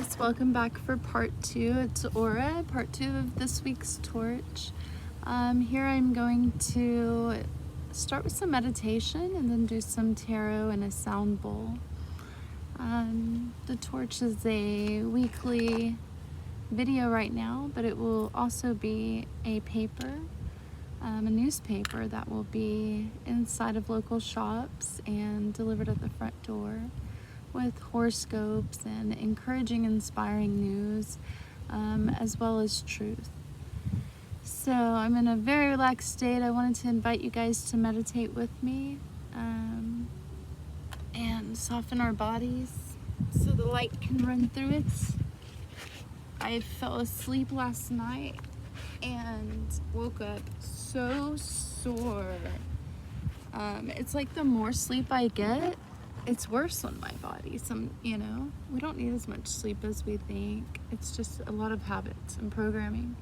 guys, welcome back for part 2. It's Aura, part 2 of this week's Torche. Here I'm going to start with some meditation and then do some tarot and a sound bowl. The Torche is a weekly video right now, but it will also be a paper, a newspaper that will be inside of local shops and delivered at the front door, with horoscopes and encouraging, inspiring news, as well as truth. So I'm in a very relaxed state. I wanted to invite you guys to meditate with me and soften our bodies so the light can run through it. I fell asleep last night and woke up so sore. It's like the more sleep I get, it's worse on my body. We don't need as much sleep as we think. It's just a lot of habits and programming.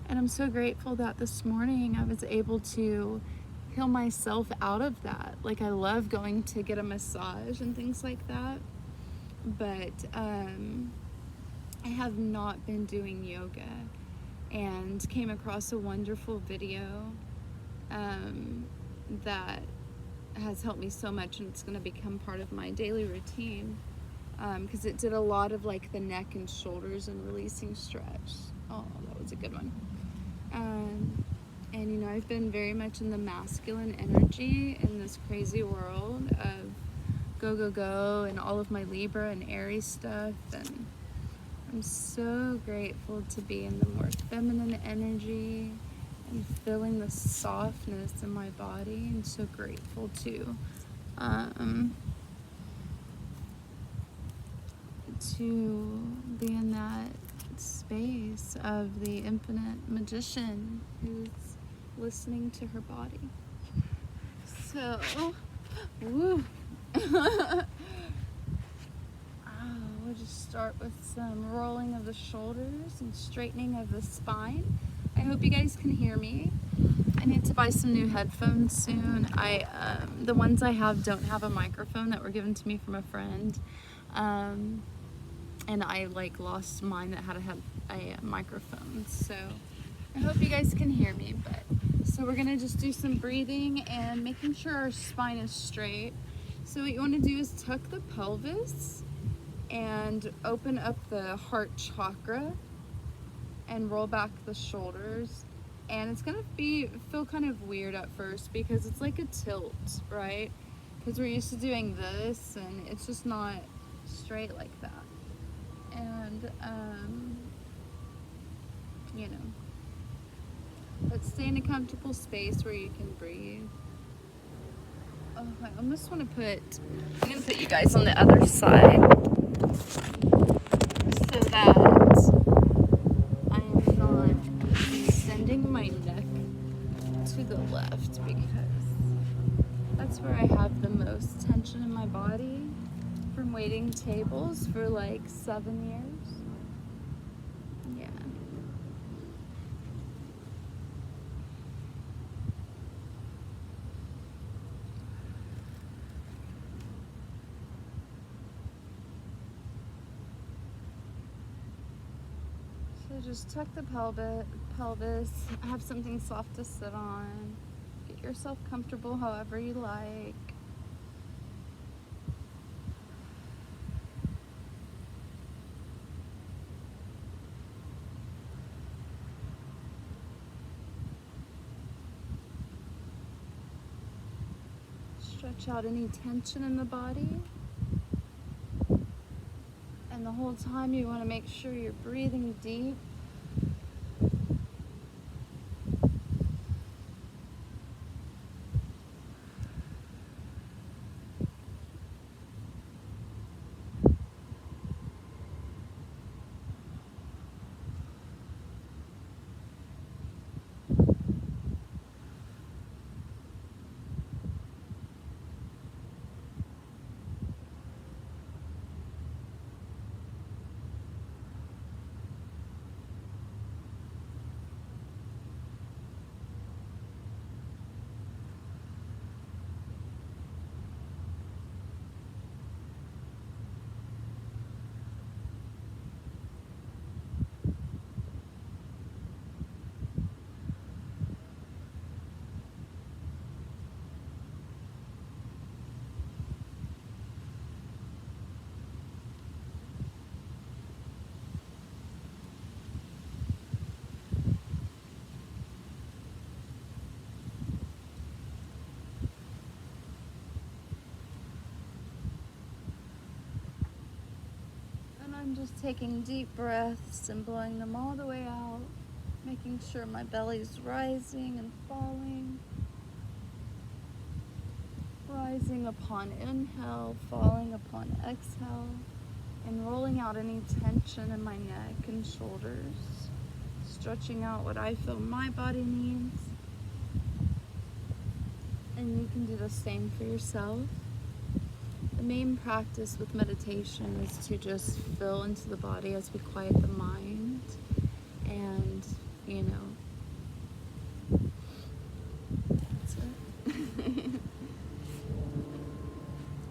And I'm so grateful that this morning I was able to heal myself out of that. Like, I love going to get a massage and things like that, but I have not been doing yoga, and came across a wonderful video that has helped me so much, and it's going to become part of my daily routine, because it did a lot of like the neck and shoulders and releasing stretch. Oh, that was a good one. And I've been very much in the masculine energy in this crazy world of go and all of my Libra and Aries stuff, and I'm so grateful to be in the more feminine energy and feeling the softness in my body, and so grateful to be in that space of the infinite magician who's listening to her body. So, woo. We'll just start with some rolling of the shoulders and straightening of the spine. I hope you guys can hear me. I need to buy some new headphones soon. The ones I have don't have a microphone that were given to me from a friend. And I lost mine that had a microphone. So I hope you guys can hear me. So we're gonna just do some breathing and making sure our spine is straight. So what you want to do is tuck the pelvis and open up the heart chakra and roll back the shoulders. And it's gonna feel kind of weird at first because it's like a tilt, right? Because we're used to doing this and it's just not straight like that. And but stay in a comfortable space where you can breathe. Oh, I almost want to I'm gonna put you guys on the other side so that I am not extending my neck to the left, because that's where I have the most tension in my body from waiting tables for 7 years. Yeah. So just tuck the pelvis, have something soft to sit on, get yourself comfortable however you like. Stretch out any tension in the body. And the whole time you want to make sure you're breathing deep. I'm just taking deep breaths and blowing them all the way out, making sure my belly's rising and falling. Rising upon inhale, falling upon exhale, and rolling out any tension in my neck and shoulders, stretching out what I feel my body needs. And you can do the same for yourself. The main practice with meditation is to just fill into the body as we quiet the mind, and that's it.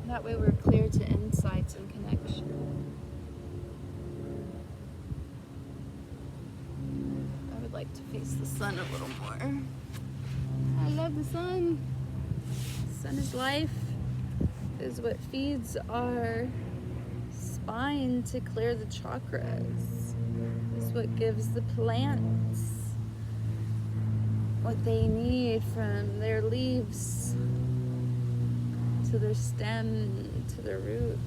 That way we're clear to insights and connection. I would like to face the sun a little more. I love the sun. The sun is life. Is what feeds our spine to clear the chakras. Is what gives the plants what they need, from their leaves to their stem to their roots.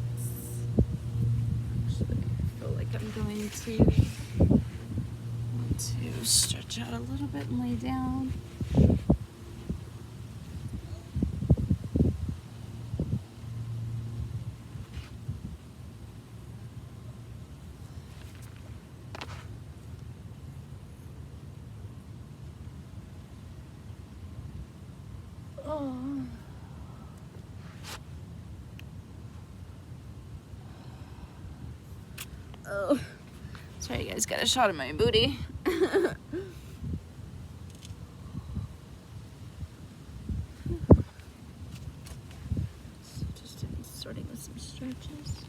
Actually, I feel like I'm going to want to stretch out a little bit and lay down. Oh, sorry, you guys, got a shot of my booty. So just starting with some stretches.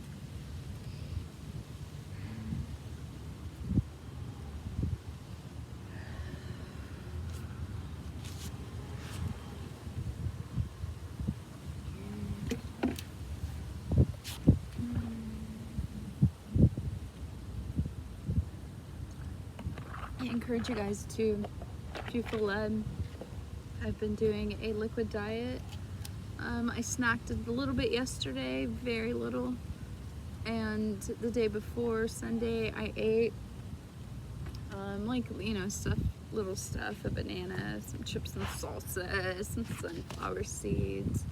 I encourage you guys to, if you feel led, I've been doing a liquid diet. I snacked a little bit yesterday, very little, and the day before, Sunday, I ate little stuff, a banana, some chips and salsa, some sunflower seeds.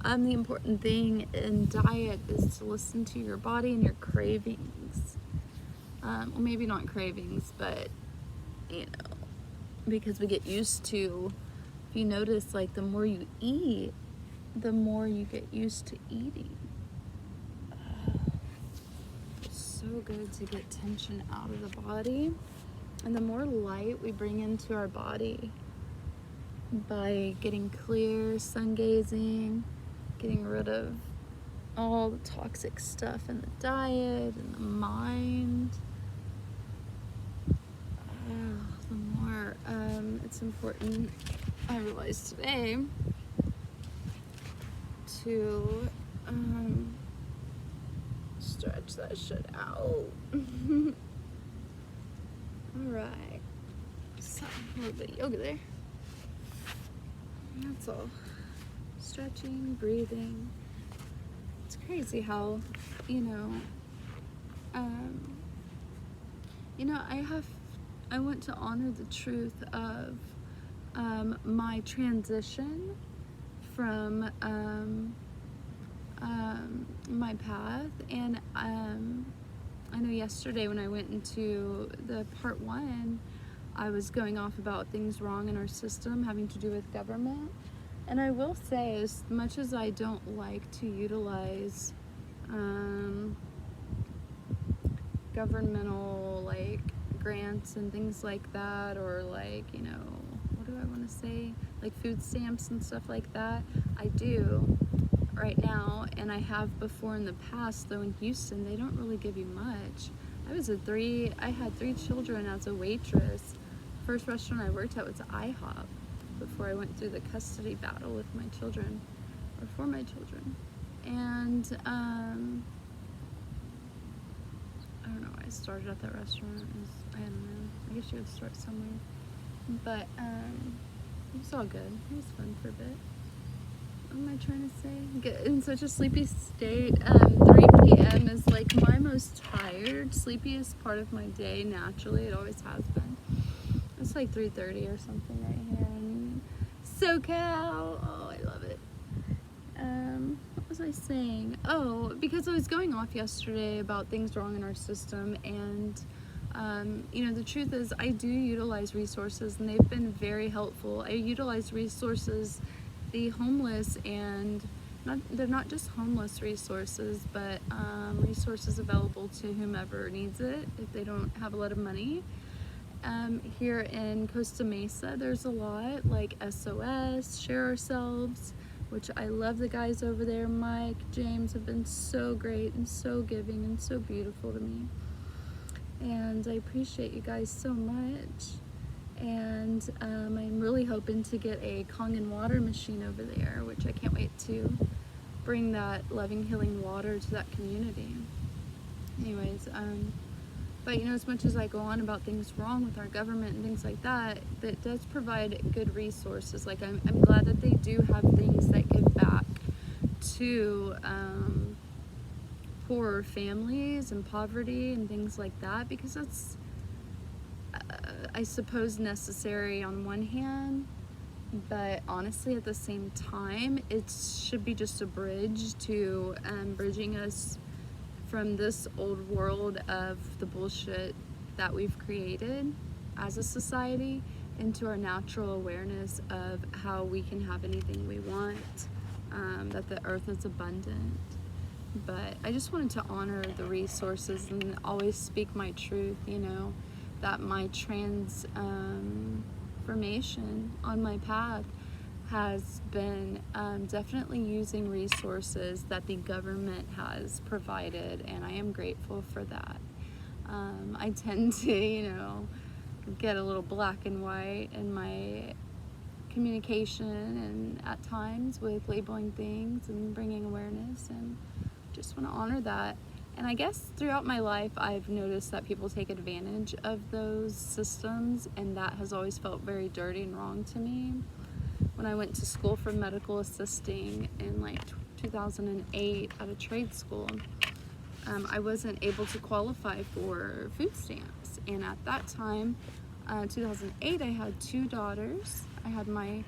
The important thing in diet is to listen to your body and your cravings. Well, maybe not cravings, but because we get used to, if you notice, like, the more you eat, the more you get used to eating. It's so good to get tension out of the body, and the more light we bring into our body by getting clear, sun gazing, getting rid of all the toxic stuff in the diet and the mind, the more it's important, I realized today, to stretch that shit out. Alright, so a little bit of yoga there. That's all. Stretching, breathing. It's crazy how, I want to honor the truth of my transition from my path. And I know yesterday when I went into the part 1, I was going off about things wrong in our system having to do with government. And I will say, as much as I don't like to utilize governmental, like, grants and things like that, or like, what do I want to say, like food stamps and stuff like that, I do right now, and I have before in the past. Though in Houston they don't really give you much. I had 3 children as a waitress. First restaurant I worked at was IHOP before I went through the custody battle with my children, or for my children. And I don't know why I started at that restaurant. I don't know, I guess you would start somewhere, but it was all good. It was fun for a bit. What am I trying to say? Get in such a sleepy state. 3 p.m. is like my most tired sleepiest part of my day naturally. It always has been. It's like 3:30 or something right here in SoCal. Oh, I love it. What was I saying? Oh, because I was going off yesterday about things wrong in our system, and the truth is I do utilize resources, and they've been very helpful. I utilize resources, the homeless, and they're not just homeless resources, but resources available to whomever needs it if they don't have a lot of money. Here in Costa Mesa, there's a lot like SOS, Share Ourselves, which I love. The guys over there, Mike, James, have been so great and so giving and so beautiful to me. And I appreciate you guys so much. And I'm really hoping to get a Kangen water machine over there, which I can't wait to bring that loving, healing water to that community. Anyways, but as much as I go on about things wrong with our government and things like that, that does provide good resources. Like I'm glad that they do have things that give back to poorer families and poverty and things like that, because that's I suppose necessary on one hand, but honestly at the same time it should be just a bridge to bridging us from this old world of the bullshit that we've created as a society into our natural awareness of how we can have anything we want, that the earth is abundant. But I just wanted to honor the resources and always speak my truth, that my transformation on my path has been definitely using resources that the government has provided, and I am grateful for that. I tend to, get a little black and white in my communication and at times with labeling things and bringing awareness, and just want to honor that. And I guess throughout my life I've noticed that people take advantage of those systems, and that has always felt very dirty and wrong to me. When I went to school for medical assisting in like 2008 at a trade school, I wasn't able to qualify for food stamps. And at that time, 2008, I had 2 daughters. I had my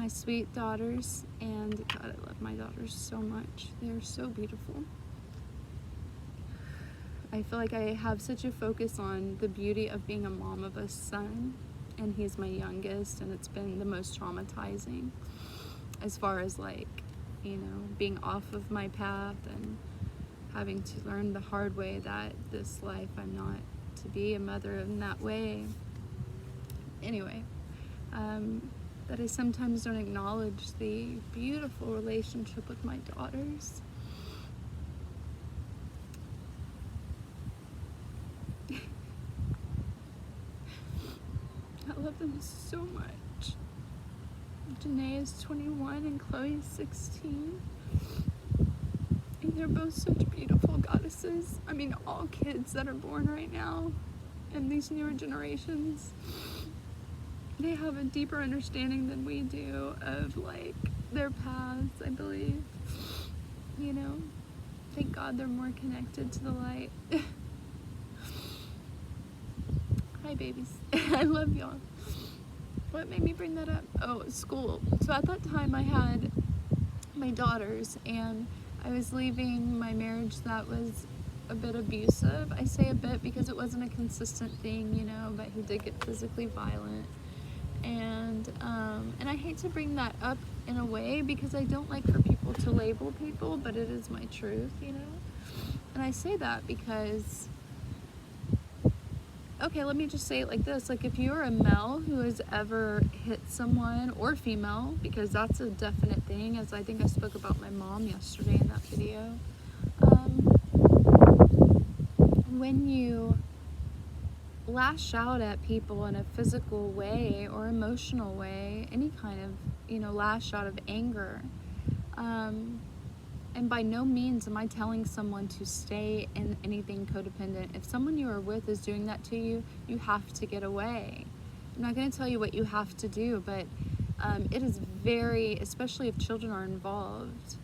sweet daughters, and God, I love my daughters so much. They're so beautiful. I feel like I have such a focus on the beauty of being a mom of a son, and he's my youngest, and it's been the most traumatizing as far as being off of my path and having to learn the hard way that this life I'm not to be a mother in that way. Anyway, that I sometimes don't acknowledge the beautiful relationship with my daughters. I love them so much. Janae is 21 and Chloe is 16. And they're both such beautiful goddesses. I mean, all kids that are born right now and these newer generations, they have a deeper understanding than we do of their paths, I believe. Thank God they're more connected to the light. Hi babies. I love y'all. What made me bring that up? Oh, school. So at that time I had my daughters, and I was leaving my marriage that was a bit abusive. I say a bit because it wasn't a consistent thing, but he did get physically violent. And I hate to bring that up in a way because I don't like for people to label people, but it is my truth, And I say that because, okay, let me just say it like this. If you're a male who has ever hit someone, or female, because that's a definite thing, as I think I spoke about my mom yesterday in that video. When you lash out at people in a physical way or emotional way, any kind of, lash out of anger, and by no means am I telling someone to stay in anything codependent. If someone you are with is doing that to you, you have to get away. I'm not going to tell you what you have to do, but it is very, especially if children are involved,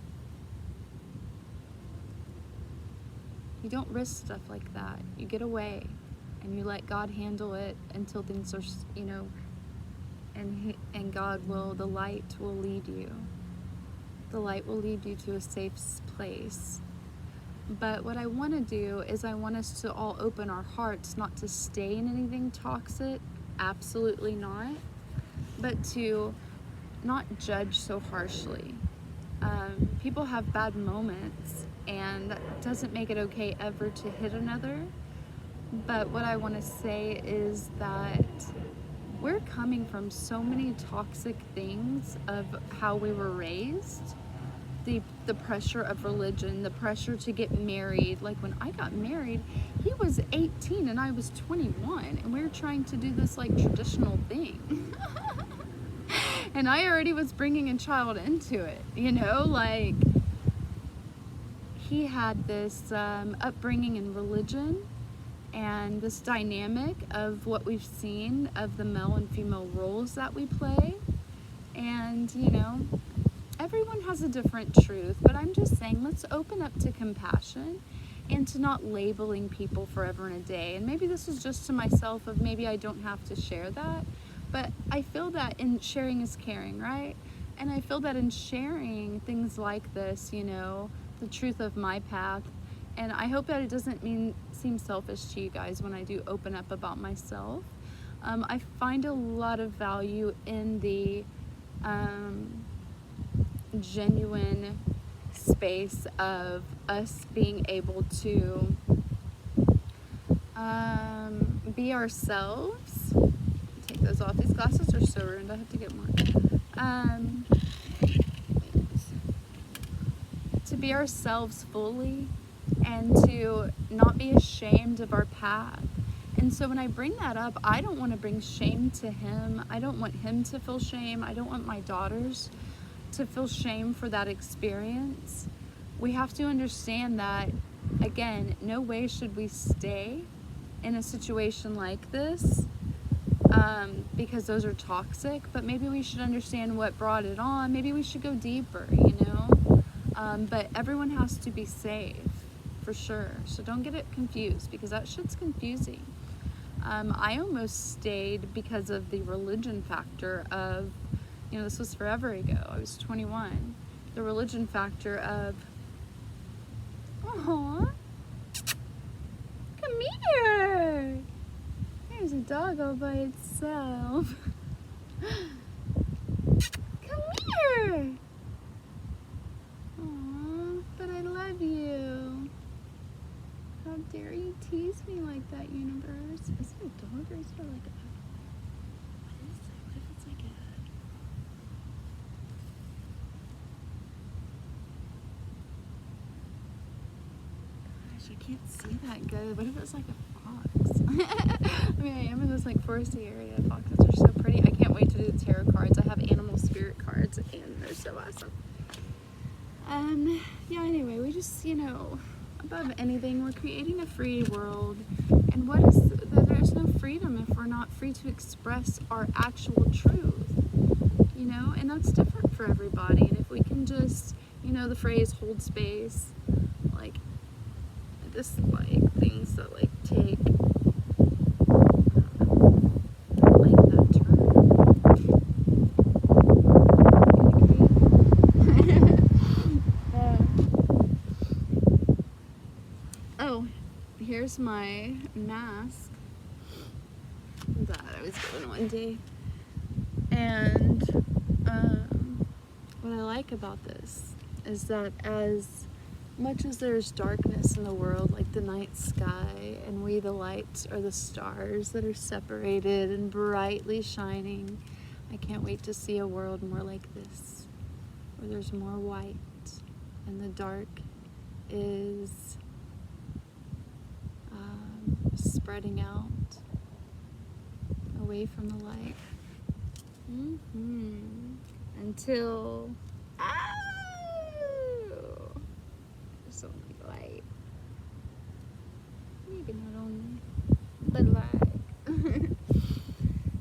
You don't risk stuff like that. You get away and you let God handle it until things are, you know, and God will, the light will lead you. The light will lead you to a safe place. But what I want to do is I want us to all open our hearts, not to stay in anything toxic, absolutely not, but to not judge so harshly. People have bad moments, and that doesn't make it okay ever to hit another. But what I want to say is that we're coming from so many toxic things of how we were raised. The pressure of religion, the pressure to get married. Like when I got married, he was 18 and I was 21, and we were trying to do this like traditional thing. And I already was bringing a child into it, you know, like he had this upbringing in religion and this dynamic of what we've seen of the male and female roles that we play. And, you know, everyone has a different truth, but I'm just saying, let's open up to compassion and to not labeling people forever and a day. And maybe this is just to myself of maybe I don't have to share that, but I feel that in sharing is caring, right? And I feel that in sharing things like this, you know, the truth of my path, and I hope that it doesn't seem selfish to you guys when I do open up about myself. I find a lot of value in the genuine space of us being able to be ourselves. Take those off. These glasses are so ruined. I have to get more. To be ourselves fully and to not be ashamed of our path. And so when I bring that up, I don't want to bring shame to him. I don't want him to feel shame. I don't want my daughters to feel shame for that experience. We have to understand that, again, no way should we stay in a situation like this because those are toxic, but maybe we should understand what brought it on. Maybe we should go deeper, you know? But everyone has to be safe, for sure. So don't get it confused, because that shit's confusing. I almost stayed because of the religion factor of, you know, this was forever ago. I was 21. The religion factor of, aw, come here. There's a dog all by itself. Come here. Aw, but I love you. How dare you tease me like that, universe? Is it a dog or is it like a... What is it? What if it's like a... Gosh, I can't see that good. What if it's like a fox? I mean, I am in this like foresty area. Foxes are so pretty. I can't wait to do the tarot cards. I have animal spirit cards and they're so awesome. Yeah, anyway, we just, you know, above anything, we're creating a free world. And what is that? There's no freedom if we're not free to express our actual truth, you know, and that's different for everybody. And if we can just, you know, the phrase hold space, like this, like things that like take, I like that term. Oh, here's my mask that I was given one day. And what I like about this is that as much as there's darkness in the world, like the night sky, and we the lights are the stars that are separated and brightly shining, I can't wait to see a world more like this, where there's more white and the dark is spreading out away from the light. Until there's only light. Maybe not only, but light.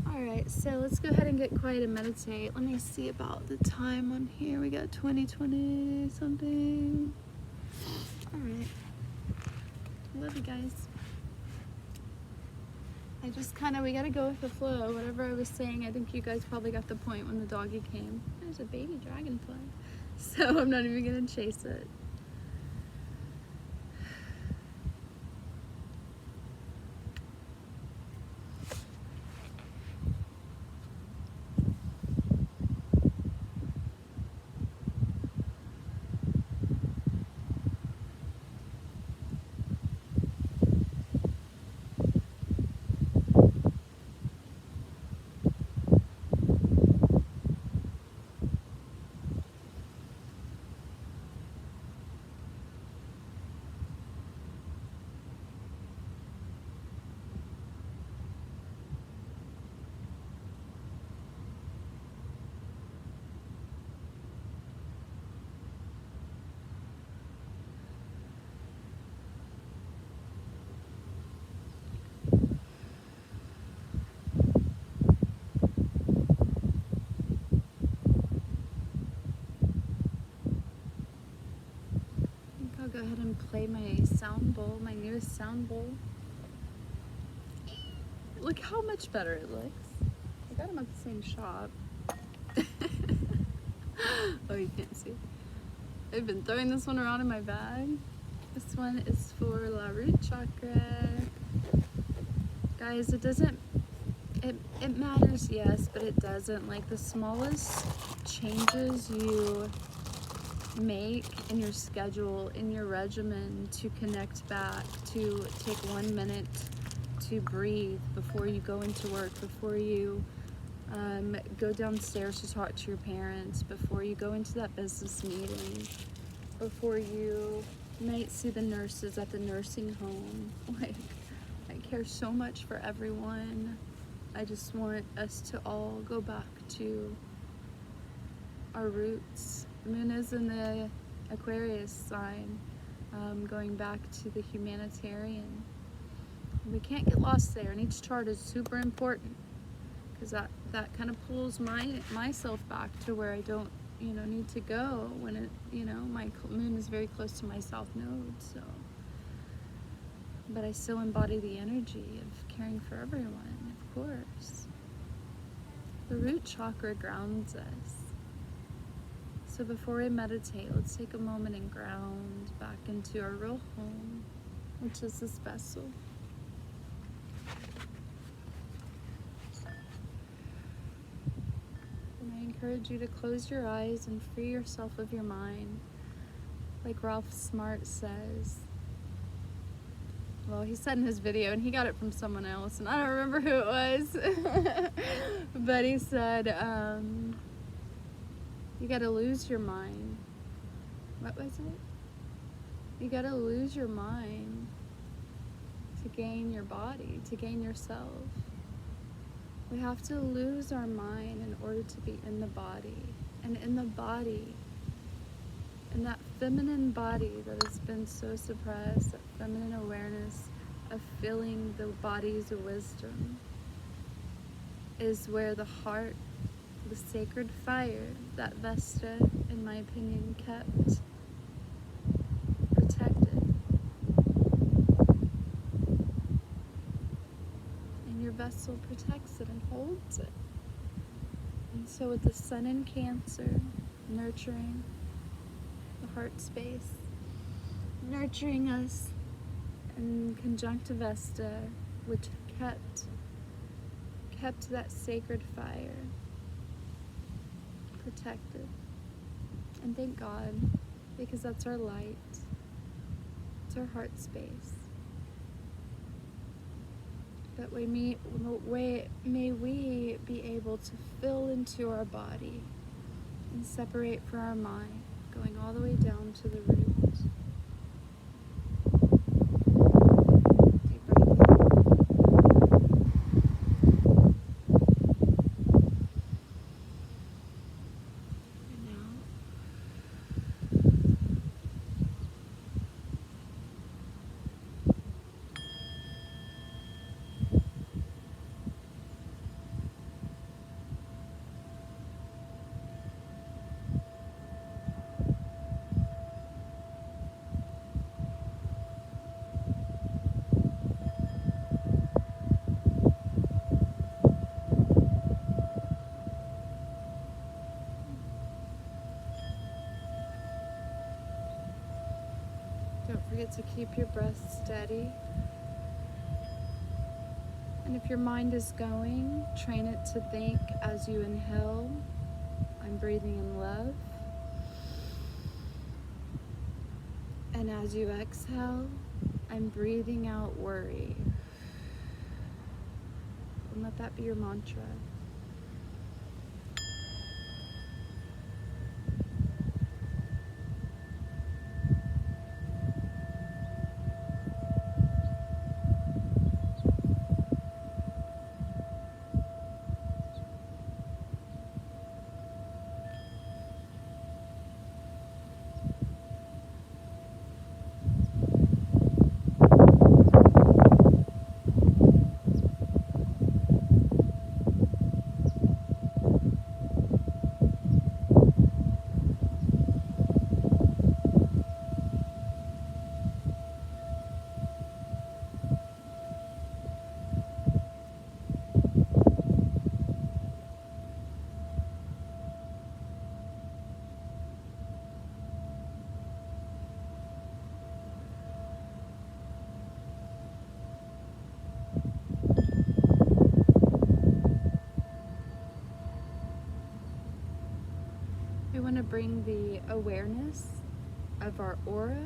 Alright, so let's go ahead and get quiet and meditate. Let me see about the time on here. We got 20 something. Alright. Love you guys. I just we gotta go with the flow. Whatever I was saying, I think you guys probably got the point when the doggy came. There's a baby dragonfly. So I'm not even gonna chase it. I'll go ahead and play my sound bowl, my newest sound bowl. Look how much better it looks. I got them at the same shop. Oh, you can't see. I've been throwing this one around in my bag. This one is for La Root Chakra. Guys, it matters, yes, but it doesn't. Like, the smallest changes you make in your schedule, in your regimen, to connect back, to take 1 minute to breathe before you go into work, before you go downstairs to talk to your parents, before you go into that business meeting, before you might see the nurses at the nursing home. Like, I care so much for everyone. I just want us to all go back to our roots. The moon is in the Aquarius sign, going back to the humanitarian. We can't get lost there, and each chart is super important, because that kind of pulls myself back to where I don't need to go when it my moon is very close to my south node. So, but I still embody the energy of caring for everyone, of course. The root chakra grounds us. So before we meditate, let's take a moment and ground back into our real home, which is this vessel. And I encourage you to close your eyes and free yourself of your mind. Like Ralph Smart says. Well, he said in his video, and he got it from someone else, and I don't remember who it was. But he said, you gotta lose your mind. What was it? You gotta lose your mind to gain your body, to gain yourself. We have to lose our mind in order to be in the body. And in the body, in that feminine body that has been so suppressed, that feminine awareness of feeling the body's wisdom, is where the heart, the sacred fire that Vesta, in my opinion, kept protected. And your vessel protects it and holds it. And so with the sun in Cancer, nurturing the heart space, nurturing us, and conjunct Vesta, which kept that sacred fire protected. And thank God, because that's our light, it's our heart space. That way may we be able to fill into our body and separate from our mind, going all the way down to the root. Deep breath in. And out. to keep your breath steady. And if your mind is going, train it to think as you inhale, I'm breathing in love. And as you exhale, I'm breathing out worry. And let that be your mantra. We want to bring the awareness of our aura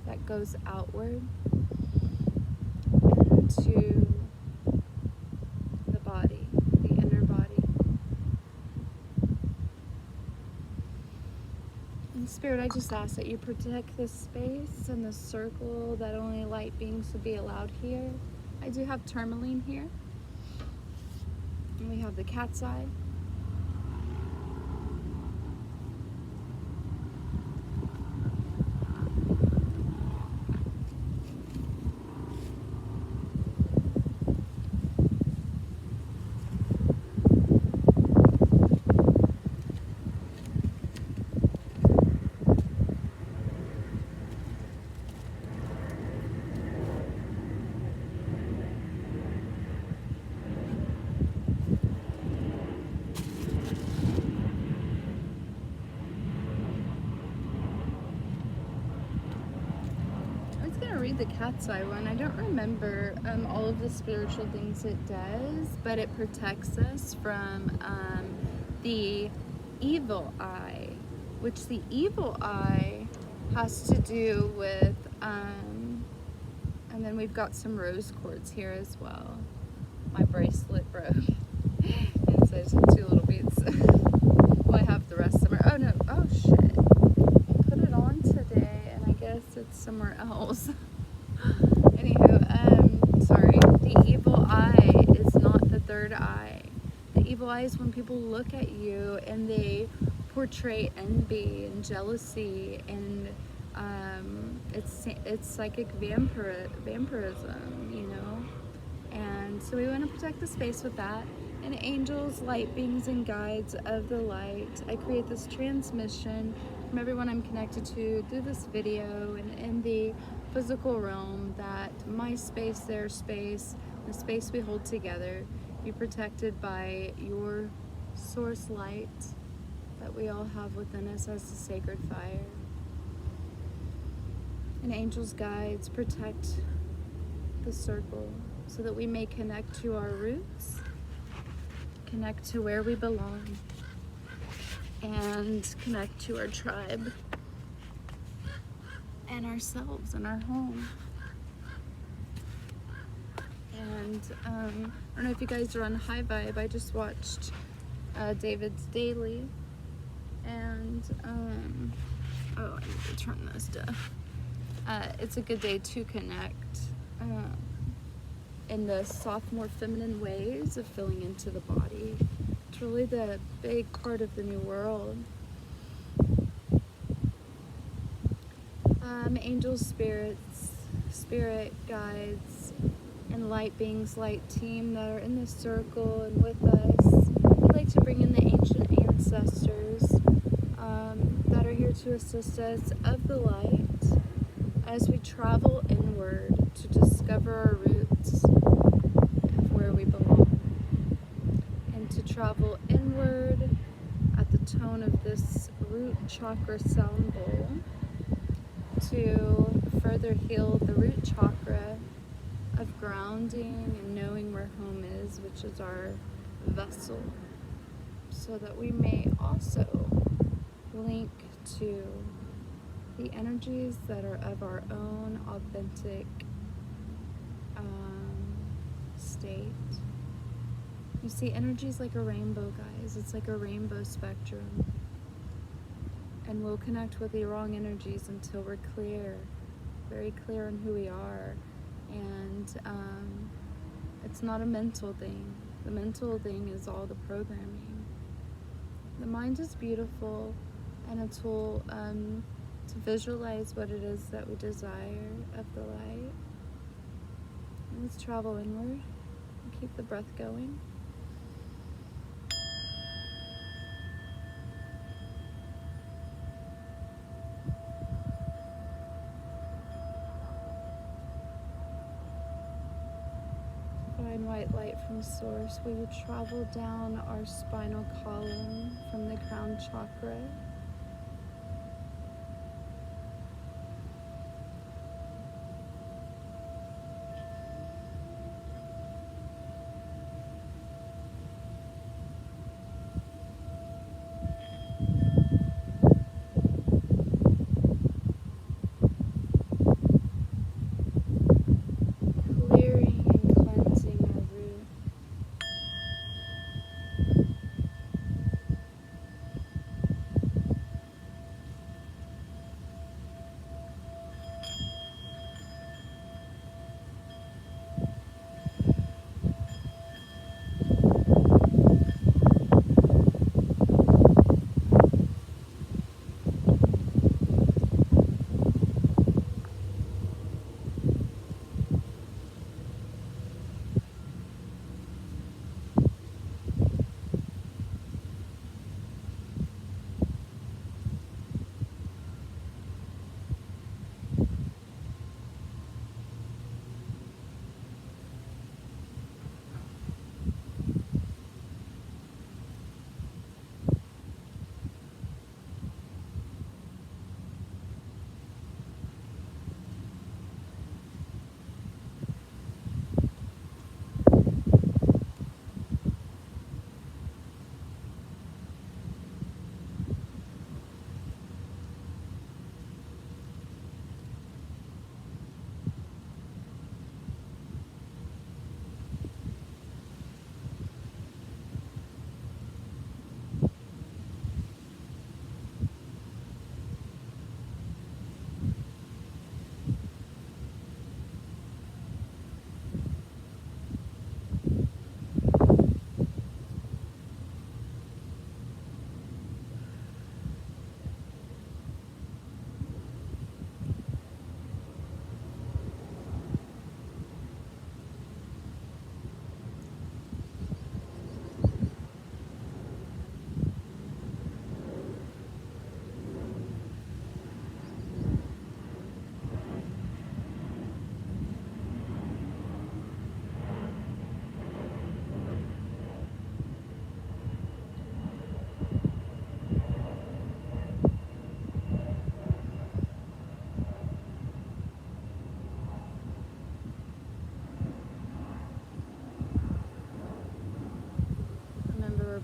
that goes outward into the body, the inner body. And Spirit, I just ask that you protect this space and the circle, that only light beings would be allowed here. I do have tourmaline here. And we have the cat's eye. Read the cat's eye one. I don't remember all of the spiritual things it does, but it protects us from the evil eye, which the evil eye has to do with and then we've got some rose quartz here as well. My bracelet broke and so it's 2 little beads. Well, I have the rest of them. Oh no, oh shit, I put it on today and I guess it's somewhere else. Anywho, sorry. The evil eye is not the third eye. The evil eye is when people look at you and they portray envy and jealousy, and it's psychic vampirism, you know. And so we want to protect the space with that. And angels, light beings, and guides of the light, I create this transmission from everyone I'm connected to through this video and in the physical realm, that my space, their space, the space we hold together, be protected by your source light that we all have within us as the sacred fire. And angels, guides, protect the circle so that we may connect to our roots, connect to where we belong, and connect to our tribe and ourselves and our home. And I don't know if you guys are on High Vibe. I just watched David's Daily, and oh, I need to turn this down. It's a good day to connect in the soft, more feminine ways of filling into the body. It's really the big part of the new world. Angels, spirits, spirit guides, and light beings, light team that are in this circle and with us. I'd like to bring in the ancient ancestors that are here to assist us of the light as we travel inward to discover our roots of where we belong, and to travel inward at the tone of this root chakra sound bowl to further heal the root chakra of grounding and knowing where home is, which is our vessel, so that we may also link to the energies that are of our own authentic state. You see, energy is like a rainbow, guys. It's like a rainbow spectrum. And we'll connect with the wrong energies until we're clear, very clear on who we are. And it's not a mental thing. The mental thing is all the programming. The mind is beautiful and a tool to visualize what it is that we desire of the light. Let's travel inward and keep the breath going. Divine white light from source, we will travel down our spinal column from the crown chakra.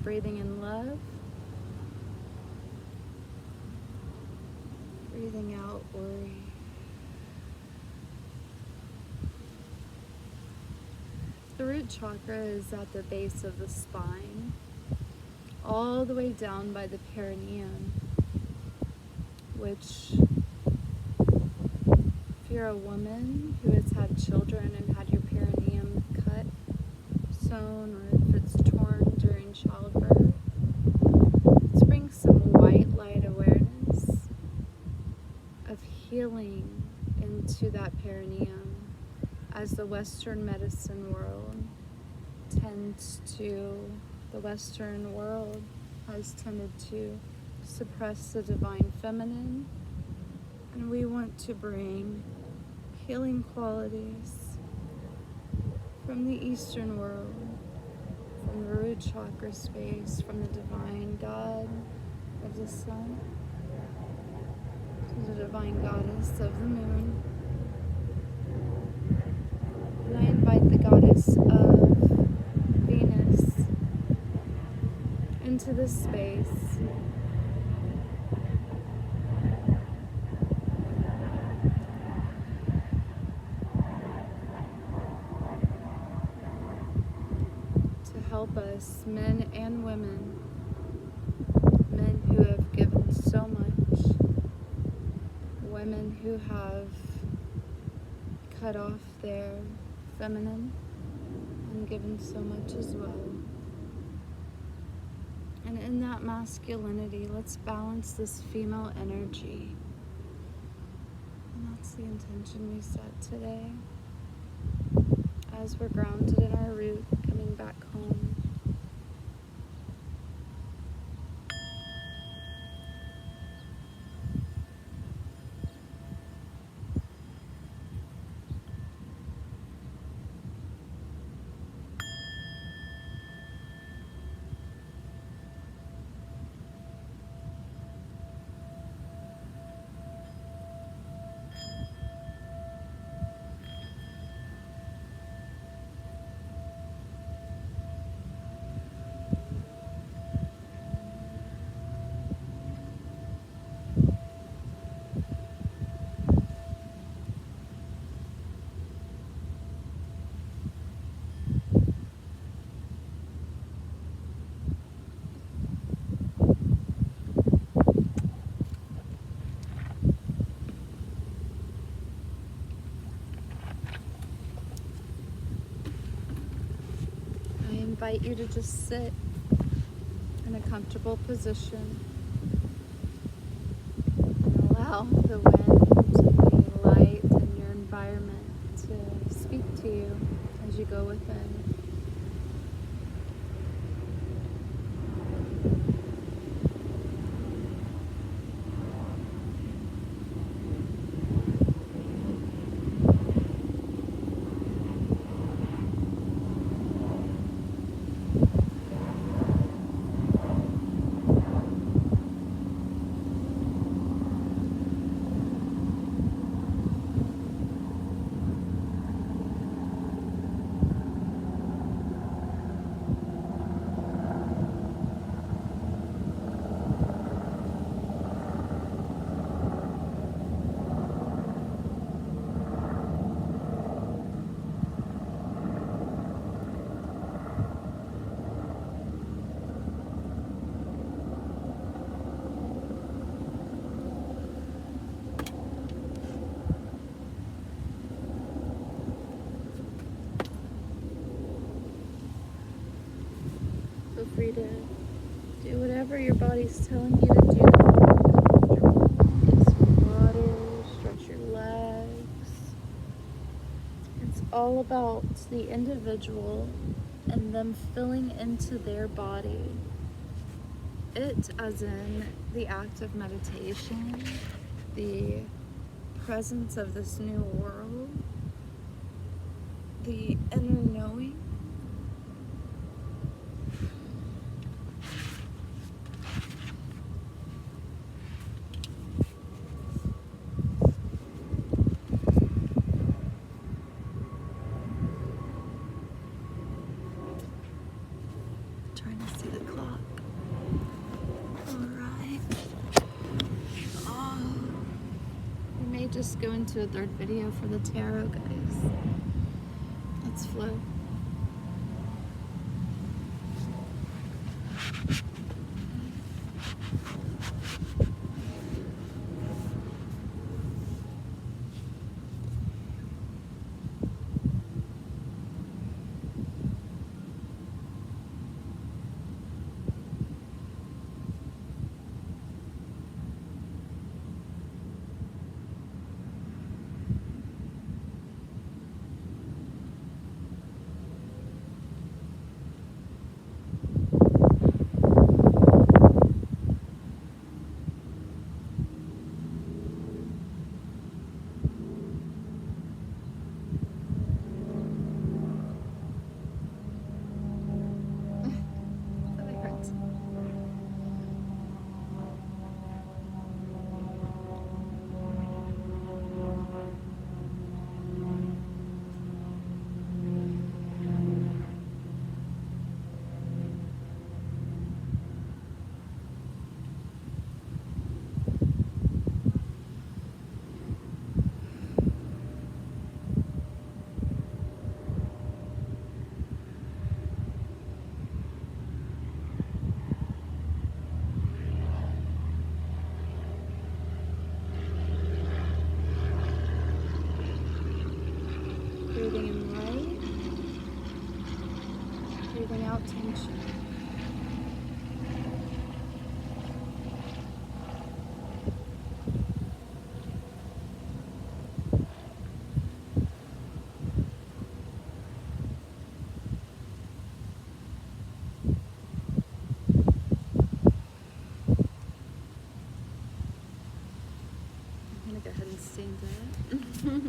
Breathing in love, breathing out worry. The root chakra is at the base of the spine, all the way down by the perineum, which, if you're a woman who has had children and had your perineum cut, sewn, or if it's torn during childbirth, let's bring some white light awareness of healing into that perineum as the Western medicine world has tended to suppress the divine feminine, and we want to bring healing qualities from the Eastern world, from the root chakra space, from the divine God of the sun to the divine goddess of the moon. piece of Venus into this space. To help us, men and women, men who have given so much, women who have cut off their feminine and given so much as well. And in that masculinity, let's balance this female energy. And that's the intention we set today. As we're grounded in our root, coming back home. I invite you to just sit in a comfortable position and allow the wind and the light and your environment to speak to you as you go within. Feel free to do whatever your body's telling you to do. Get some water, stretch your legs. It's all about the individual and them filling into their body. It as in the act of meditation, the presence of this new world, the inner knowing. Trying to see the clock. Alright. We may just go into a third video for the tarot, guys. Let's flow. Breathing in light. Breathing out tension. I'm gonna go ahead and stand up.